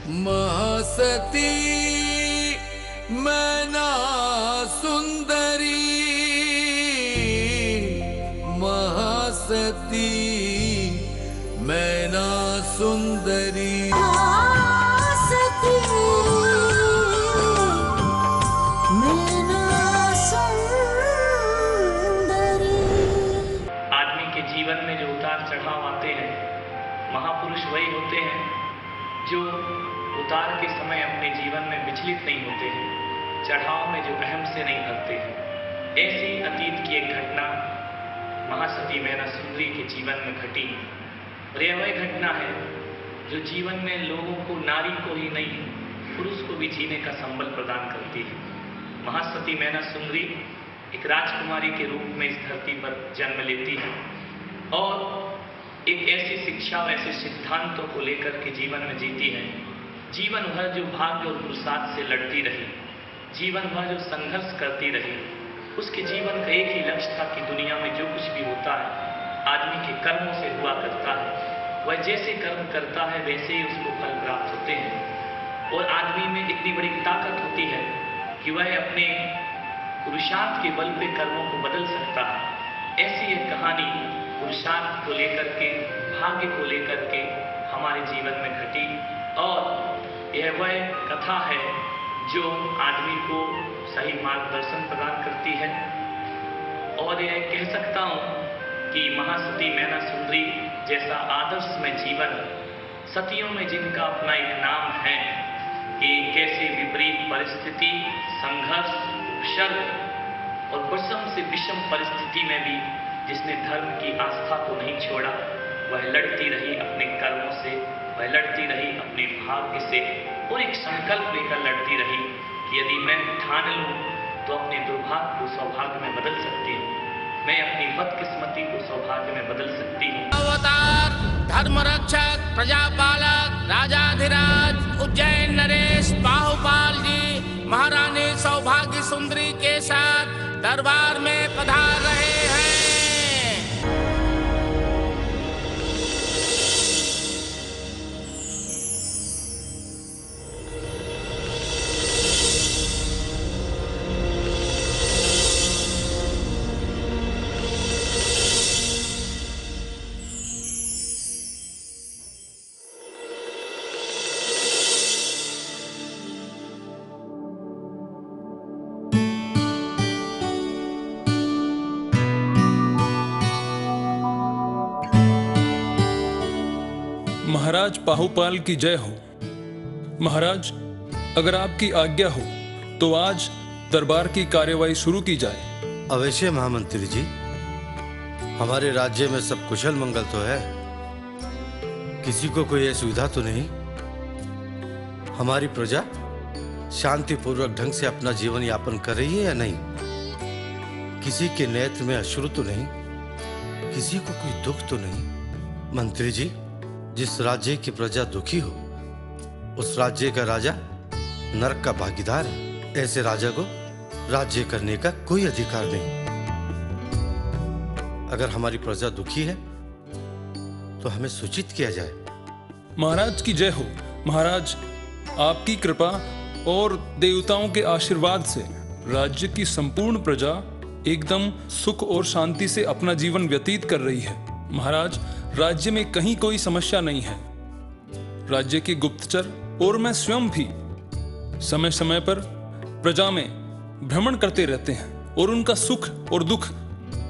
महासती मैना सुंदरी, महासती मैना सुंदरी। महासती मैना सुंदरी। आदमी के जीवन में जो उतार चढ़ाव आते हैं, महापुरुष वही होते हैं जो उतार के समय अपने जीवन में विचलित नहीं होते हैं, चढ़ाव में जो अहम से नहीं भरते हैं। ऐसी अतीत की एक घटना महासती मैना सुंदरी के जीवन में घटी और यह वह घटना है जो जीवन में लोगों को, नारी को ही नहीं पुरुष को भी जीने का संबल प्रदान करती है। महासती मैना सुंदरी एक राजकुमारी के रूप में इस धरती पर जन्म लेती है और एक ऐसी शिक्षा और ऐसे सिद्धांतों को लेकर के जीवन में जीती है। जीवन भर जो भाग्य और पुरुषार्थ से लड़ती रही, जीवन भर जो संघर्ष करती रही, उसके जीवन का एक ही लक्ष्य था कि दुनिया में जो कुछ भी होता है आदमी के कर्मों से हुआ करता है। वह जैसे कर्म करता है वैसे ही उसको फल प्राप्त होते हैं और आदमी में इतनी बड़ी ताकत होती है कि वह अपने पुरुषार्थ के बल पे कर्मों को बदल सकता है। ऐसी एक कहानी पुरुषार्थ को लेकर के, भाग्य को लेकर के हमारे जीवन में घटी और यह वह कथा है जो आदमी को सही मार्गदर्शन प्रदान करती है। और यह कह सकता हूँ कि महासती मैना सुंदरी जैसा आदर्शमय जीवन, सतियों में जिनका अपना एक नाम है कि कैसे विपरीत परिस्थिति, संघर्ष, उपसर्ग और विषम से विषम परिस्थिति में भी जिसने धर्म की आस्था को नहीं छोड़ा, वह लड़ती रही अपने कर्मों से, वह लड़ती रही अपने भाग्य से और एक संकल्प लेकर लड़ती रही कि यदि मैं ठान लूं तो अपने दुर्भाग्य को सौभाग्य में बदल सकती हूँ, मैं अपनी बदकिस्मती को सौभाग्य में बदल सकती हूँ। अवतार, धर्म रक्षक, प्रजापालक, राजाधिराज उज्जैन नरेश बाहुपाल जी महारानी सौभाग्य सुंदरी के साथ दरबार में पधार रहे हैं। महाराज बाहुपाल की जय हो। महाराज, अगर आपकी आज्ञा हो तो आज दरबार की कार्यवाही शुरू की जाए। अवश्य महामंत्री जी, हमारे राज्य में सब कुशल मंगल तो है, किसी को कोई असुविधा तो नहीं। हमारी प्रजा शांतिपूर्वक ढंग से अपना जीवन यापन कर रही है या नहीं? किसी के नेत्र में अश्रु तो नहीं, किसी को कोई दुख तो नहीं। मंत्री जी, जिस राज्य की प्रजा दुखी हो उस राज्य का राजा नरक का भागीदार है। ऐसे राजा को राज्य करने का कोई अधिकार नहीं। अगर हमारी प्रजा दुखी है तो हमें सूचित किया जाए। महाराज की जय हो। महाराज, आपकी कृपा और देवताओं के आशीर्वाद से राज्य की संपूर्ण प्रजा एकदम सुख और शांति से अपना जीवन व्यतीत कर रही है। महाराज, राज्य में कहीं कोई समस्या नहीं है। राज्य के गुप्तचर और मैं स्वयं भी समय समय पर प्रजा में भ्रमण करते रहते हैं और उनका सुख और दुख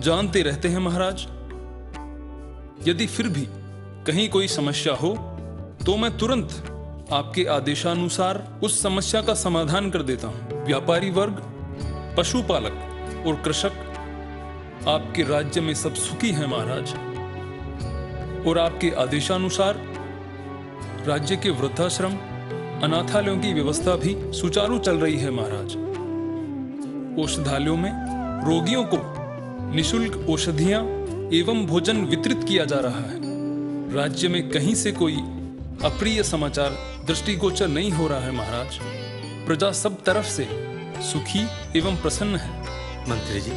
जानते रहते हैं। महाराज, यदि फिर भी कहीं कोई समस्या हो तो मैं तुरंत आपके आदेशानुसार उस समस्या का समाधान कर देता हूं। व्यापारी वर्ग, पशुपालक और कृषक आपके राज्य में सब सुखी हैं महाराज, और आपके आदेशानुसार राज्य के वृद्धाश्रम, अनाथालयों की व्यवस्था भी सुचारू चल रही है। महाराज, औषधालयों में रोगियों को निशुल्क औषधियां एवं भोजन वितरित किया जा रहा है। राज्य में कहीं से कोई अप्रिय समाचार दृष्टिगोचर नहीं हो रहा है। महाराज, प्रजा सब तरफ से सुखी एवं प्रसन्न है। मंत्री जी,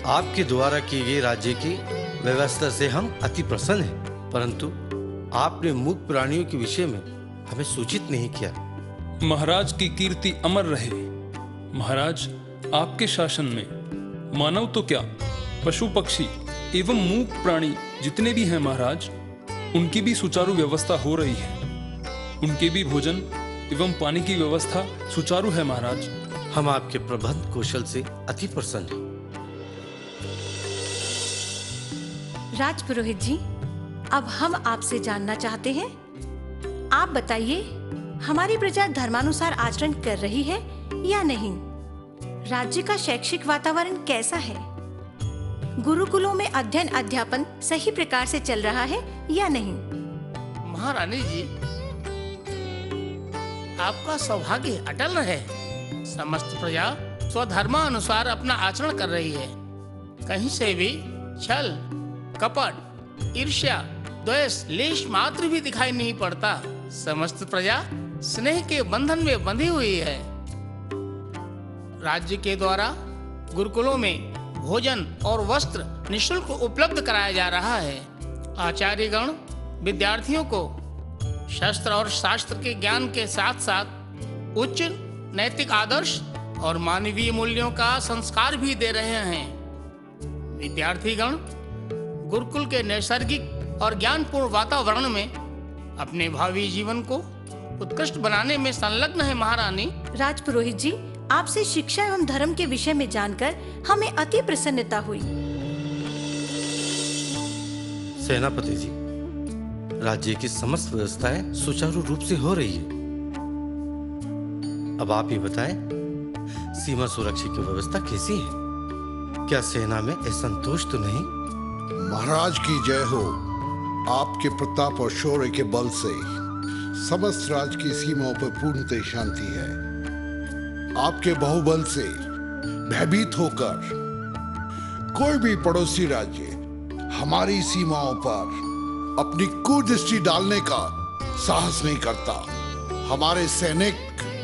आपके द्वारा की गई राज्य की व्यवस्था से हम अति प्रसन्न हैं, परंतु आपने मूक प्राणियों के विषय में हमें सूचित नहीं किया। महाराज की कीर्ति अमर रहे। महाराज, आपके शासन में मानव तो क्या, पशु पक्षी एवं मूक प्राणी जितने भी हैं महाराज, उनकी भी सुचारू व्यवस्था हो रही है। उनके भी भोजन एवं पानी की व्यवस्था सुचारू है महाराज। हम आपके प्रबंध कौशल से अति प्रसन्न हैं। राजपुरोहित जी, अब हम आपसे जानना चाहते हैं, आप बताइए, हमारी प्रजा धर्मानुसार आचरण कर रही है या नहीं? राज्य का शैक्षिक वातावरण कैसा है? गुरुकुलों में अध्ययन अध्यापन सही प्रकार से चल रहा है या नहीं? महारानी जी, आपका सौभाग्य अटल रहे। समस्त प्रजा स्वधर्मानुसार अपना आचरण कर रही है। कहीं से भी छल, कपट, ईर्ष्या, द्वेष लेश मात्र भी दिखाई नहीं पड़ता। समस्त प्रजा स्नेह के बंधन में बंधी हुई है। राज्य के द्वारा गुरुकुलों में भोजन और वस्त्र निःशुल्क उपलब्ध कराया जा रहा है। आचार्यगण विद्यार्थियों को शस्त्र और शास्त्र के ज्ञान के साथ साथ उच्च नैतिक आदर्श और मानवीय मूल्यों का संस्कार भी दे रहे हैं। विद्यार्थीगण गुरुकुल के नैसर्गिक और ज्ञानपूर्ण वातावरण में अपने भावी जीवन को उत्कृष्ट बनाने में संलग्न है। महारानी। राजपुरोहित जी, आपसे शिक्षा एवं धर्म के विषय में जानकर हमें अति प्रसन्नता हुई। सेनापति जी, राज्य की समस्त व्यवस्थाएं सुचारू रूप से हो रही है। अब आप ही बताएं, सीमा सुरक्षा की व्यवस्था कैसी है? क्या सेना में असंतोष तो नहीं? महाराज की जय हो। आपके प्रताप और शौर्य के बल से समस्त राज्य की सीमाओं पर पूर्णतः शांति है। आपके बाहुबल से भयभीत होकर कोई भी पड़ोसी राज्य हमारी सीमाओं पर अपनी कुदृष्टि डालने का साहस नहीं करता। हमारे सैनिक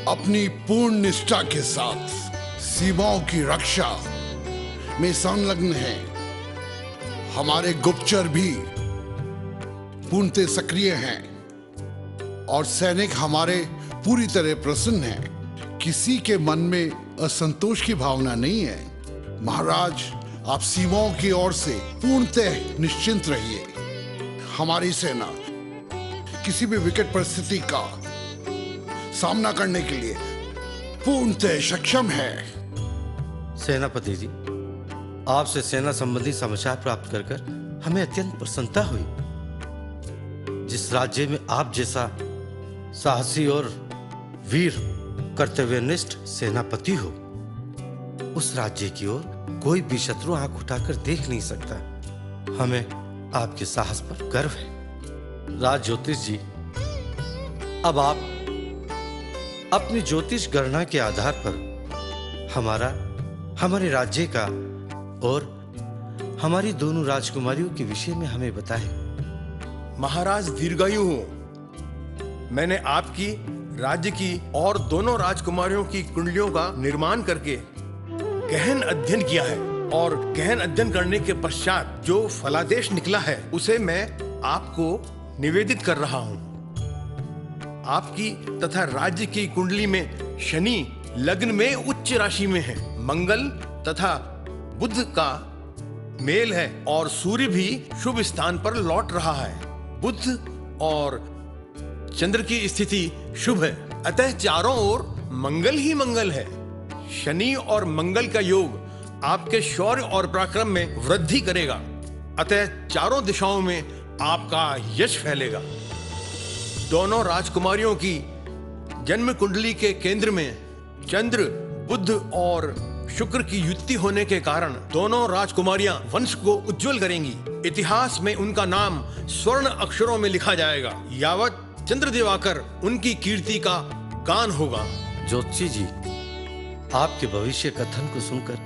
अपनी पूर्ण निष्ठा के साथ सीमाओं की रक्षा में संलग्न हैं। हमारे गुप्तचर भी पूर्णतः सक्रिय हैं और सैनिक हमारे पूरी तरह प्रसन्न हैं। किसी के मन में असंतोष की भावना नहीं है। महाराज, आप सीमाओं की ओर से पूर्णतः निश्चिंत रहिए। हमारी सेना किसी भी विकट परिस्थिति का सामना करने के लिए पूर्णतः सक्षम है। सेनापति जी, आपसे सेना संबंधी समाचार प्राप्त कर हमें अत्यंत प्रसन्नता हुई। जिस राज्य में आप जैसा साहसी और वीर कर्तव्यनिष्ठ सेनापति हो, उस राज्य की ओर कोई भी शत्रु आंख उठाकर देख नहीं सकता। हमें आपके साहस पर गर्व है। राज ज्योतिष जी, अब आप अपनी ज्योतिष गणना के आधार पर हमारे राज्य का और हमारी दोनों राजकुमारियों के विषय में हमें बताएं। महाराज दीर्घायु हो। मैंने आपकी, राज्य की और दोनों राजकुमारियों की कुंडलियों का निर्माण करके गहन अध्ययन किया है और गहन अध्ययन करने के पश्चात जो फलादेश निकला है उसे मैं आपको निवेदित कर रहा हूं। आपकी तथा राज्य की कुंडली में शनि लग्न में उच्च राशि में है, मंगल तथा बुध का मेल है और सूर्य भी शुभ स्थान पर लौट रहा है। बुध और चंद्र की स्थिति शुभ है, अतः चारों ओर मंगल ही मंगल है। शनि और मंगल का योग आपके शौर्य और पराक्रम में वृद्धि करेगा, अतः चारों दिशाओं में आपका यश फैलेगा। दोनों राजकुमारियों की जन्म कुंडली के केंद्र में चंद्र, बुध और शुक्र की युति होने के कारण दोनों राजकुमारियां वंश को उज्जवल करेंगी। इतिहास में उनका नाम स्वर्ण अक्षरों में लिखा जाएगा। यावत चंद्रदेव आकर उनकी कीर्ति का गान होगा। ज्योतिषी जी, आपके भविष्य कथन को सुनकर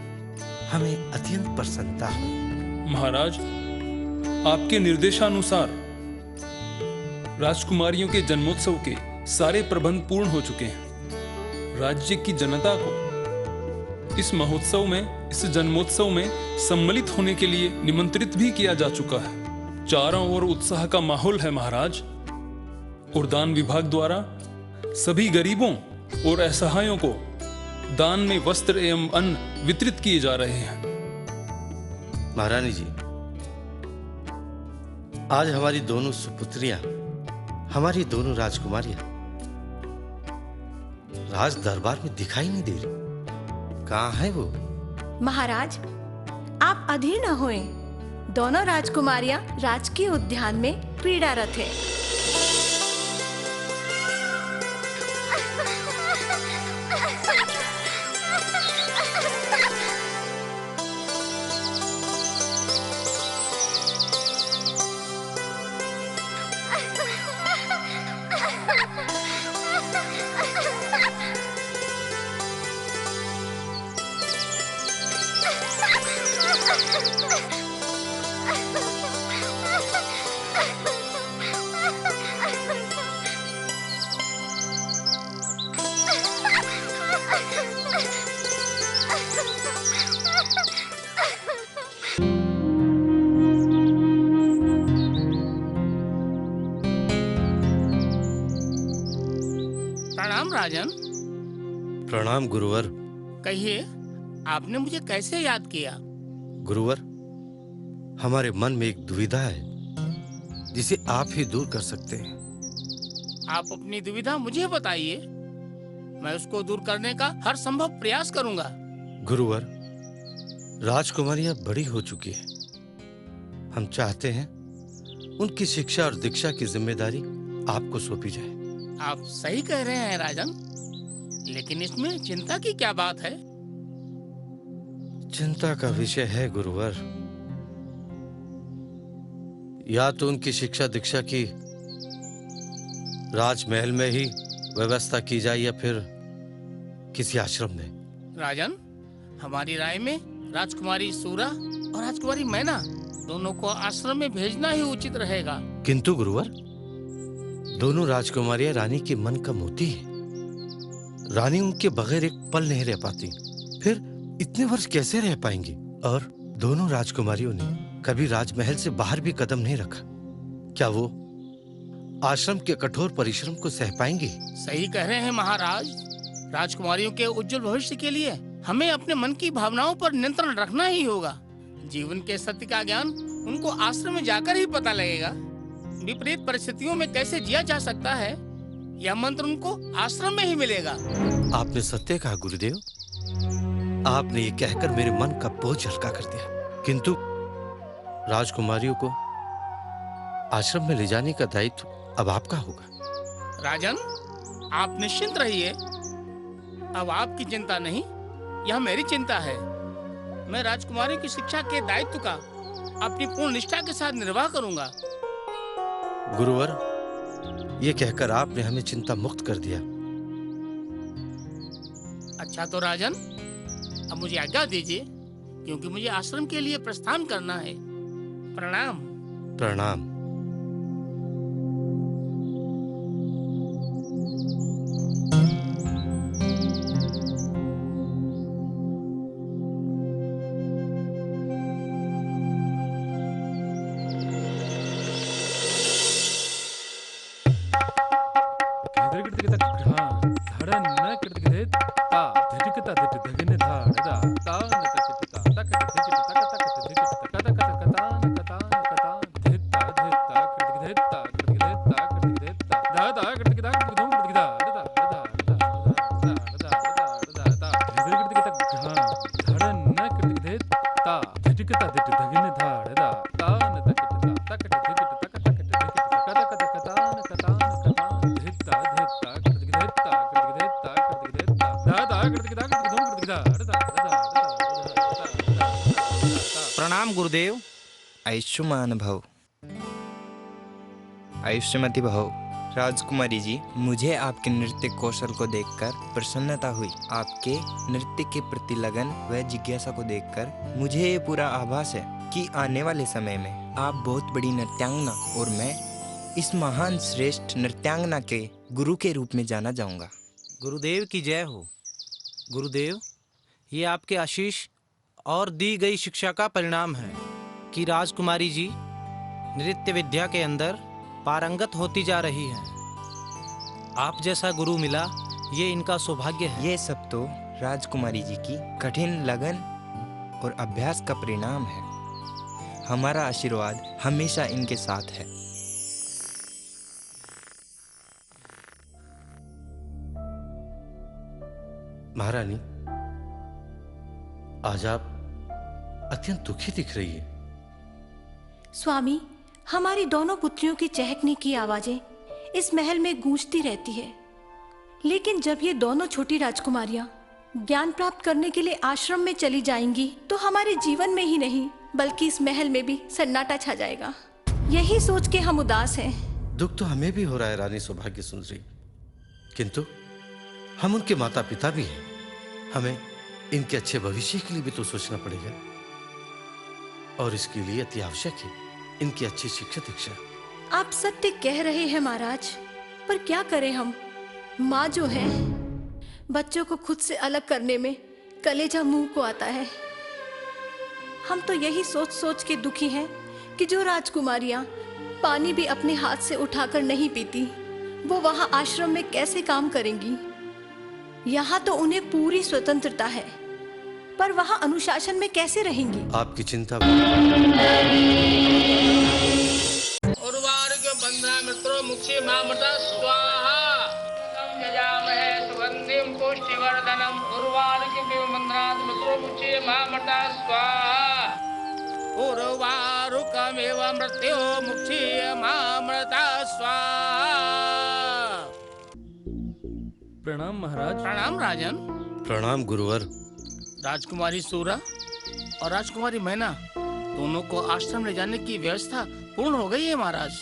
हमें अत्यंत प्रसन्नता हुई। महाराज, आपके निर्देशानुसार राजकुमारियों के जन्मोत्सव के सारे प्रबंध पूर्ण हो चुके हैं। राज्य की जनता को इस जन्मोत्सव में सम्मिलित होने के लिए निमंत्रित भी किया जा चुका है। चारों ओर उत्साह का माहौल है महाराज। और दान विभाग द्वारा सभी गरीबों और असहायों को दान में वस्त्र एवं अन्न वितरित किए जा रहे हैं। महारानी जी, आज हमारी दोनों सुपुत्रियां, हमारी दोनों राजकुमारियां राज दरबार में दिखाई नहीं दे रही। कहाँ है वो? महाराज, आप अधीर न होएं। दोनों राजकुमारियां राजकीय उद्यान में क्रीड़ारत हैं। प्रणाम राजन। प्रणाम गुरुवर। कहिए, आपने मुझे कैसे याद किया? गुरुवर, हमारे मन में एक दुविधा है जिसे आप ही दूर कर सकते हैं। आप अपनी दुविधा मुझे बताइए, मैं उसको दूर करने का हर संभव प्रयास करूंगा। गुरुवर, राजकुमारियां बड़ी हो चुकी है। हम चाहते हैं उनकी शिक्षा और दीक्षा की जिम्मेदारी आपको सौंपी जाए। आप सही कह रहे हैं राजन, लेकिन इसमें चिंता की क्या बात है? चिंता का विषय है गुरुवर, या तो उनकी शिक्षा दीक्षा की राजमहल में ही व्यवस्था की जाए या फिर किसी आश्रम में। राजन, हमारी राय में राजकुमारी सूरा और राजकुमारी मैना दोनों को आश्रम में भेजना ही उचित रहेगा। किंतु गुरुवर, दोनों राजकुमारियां रानी के मन का मोती है। रानी उनके बगैर एक पल नहीं रह पाती, फिर इतने वर्ष कैसे रह पाएंगी? और दोनों राजकुमारियों ने कभी राजमहल से बाहर भी कदम नहीं रखा। क्या वो आश्रम के कठोर परिश्रम को सह पाएंगी? सही कह रहे हैं महाराज। राजकुमारियों के उज्जवल भविष्य के लिए हमें अपने मन की भावनाओं पर नियंत्रण रखना ही होगा। जीवन के सत्य का ज्ञान उनको आश्रम में जाकर ही पता लगेगा। विपरीत परिस्थितियों में कैसे जिया जा सकता है, यह मंत्र उनको आश्रम में ही मिलेगा। आपने सत्य कहा गुरुदेव। आपने ये कहकर मेरे मन का बोझ हल्का कर दिया। किंतु राजकुमारियों को आश्रम में ले जाने का दायित्व अब आपका होगा। राजन, आप निश्चिंत रहिए। अब आपकी चिंता नहीं, यह मेरी चिंता है। मैं राजकुमारी की शिक्षा के दायित्व का अपनी पूर्ण निष्ठा के साथ निर्वाह करूंगा। गुरुवर, ये कहकर आपने हमें चिंता मुक्त कर दिया। अच्छा तो राजन, अब मुझे आज्ञा दीजिए, क्योंकि मुझे आश्रम के लिए प्रस्थान करना है। प्रणाम। प्रणाम। प्रणाम गुरुदेव। आयुष्मान भव। आयुष्मती भव। राजकुमारी जी, मुझे आपके नृत्य कौशल को देखकर प्रसन्नता हुई। आपके नृत्य के प्रति लगन व जिज्ञासा को देखकर मुझे ये पूरा आभास है कि आने वाले समय में आप बहुत बड़ी नृत्यांगना और मैं इस महान श्रेष्ठ नृत्यांगना के गुरु के रूप में जाना जाऊंगा। गुरुदेव की जय हो। गुरुदेव, ये आपके आशीष और दी गई शिक्षा का परिणाम है कि राजकुमारी जी नृत्य विद्या के अंदर पारंगत होती जा रही हैं। आप जैसा गुरु मिला ये इनका सौभाग्य है। ये सब तो राजकुमारी जी की कठिन लगन और अभ्यास का परिणाम है। हमारा आशीर्वाद हमेशा इनके साथ है। महारानी, आज आप अत्यंत दुखी दिख रही है। स्वामी, हमारी दोनों पुत्रियों की चहकने की आवाजें इस महल में गूंजती रहती है, लेकिन जब ये दोनों छोटी राजकुमारियां ज्ञान प्राप्त करने के लिए आश्रम में चली जाएंगी तो हमारे जीवन में ही नहीं बल्कि इस महल में भी सन्नाटा छा जाएगा। यही सोच के हम उदास हैं। दुख तो हमें भी हो रहा है रानी सौभाग्य सुंदरी, किंतु हम उनके माता पिता भी हैं। हमें इनके अच्छे भविष्य के लिए भी तो सोचना पड़ेगा, और इसके लिए अति आवश्यक है इनकी अच्छी शिक्षा दीक्षा। आप सत्य कह रहे हैं महाराज, पर क्या करें हम? माँ जो है, बच्चों को खुद से अलग करने में कलेजा मुंह को आता है। हम तो यही सोच सोच के दुखी हैं कि जो राजकुमारियां पानी भी अपने हाथ से उठाकर नहीं पीती, वो वहां आश्रम में कैसे काम करेंगी? यहाँ तो उन्हें पूरी स्वतंत्रता है, पर वहां अनुशासन में कैसे रहेंगी? आपकी चिंता उर्वारुक बंधना मित्रो मुक्षे मामृता स्वाहा यजामहे सुगंधिं पुष्टिवर्धनम् उर्वारुक बंधना मित्रो मुक्षे मामृता स्वाहा उर्वारुकमेव मृत्यो मुक्षे मामृता स्वाहा। प्रणाम महाराज। प्रणाम राजन। प्रणाम गुरुवर। राजकुमारी सूरा और राजकुमारी मैना दोनों को आश्रम ले जाने की व्यवस्था पूर्ण हो गई है महाराज।